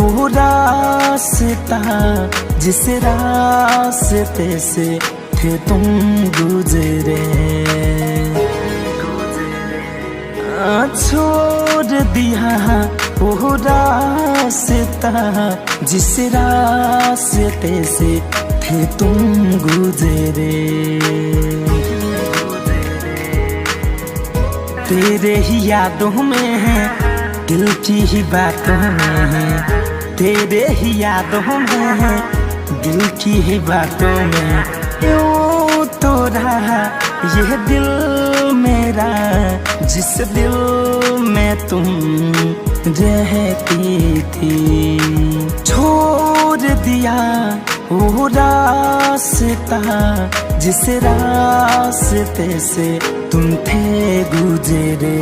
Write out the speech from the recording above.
वो रास्ता जिस रास्ते से थे तुम गुजरे, छोड़ दिया वो रास्ता जिस रास्ते से थे तुम गुजरे। तेरे ही यादों में है, दिल की ही बातों में है, तेरे ही यादों में है, दिल की ही बातों में। यूं तो रहा ये दिल मेरा जिस दिल में तुम रहती थी, छोड़ दिया वो रास्ता जिस रास्ते से तुम थे गुजरे।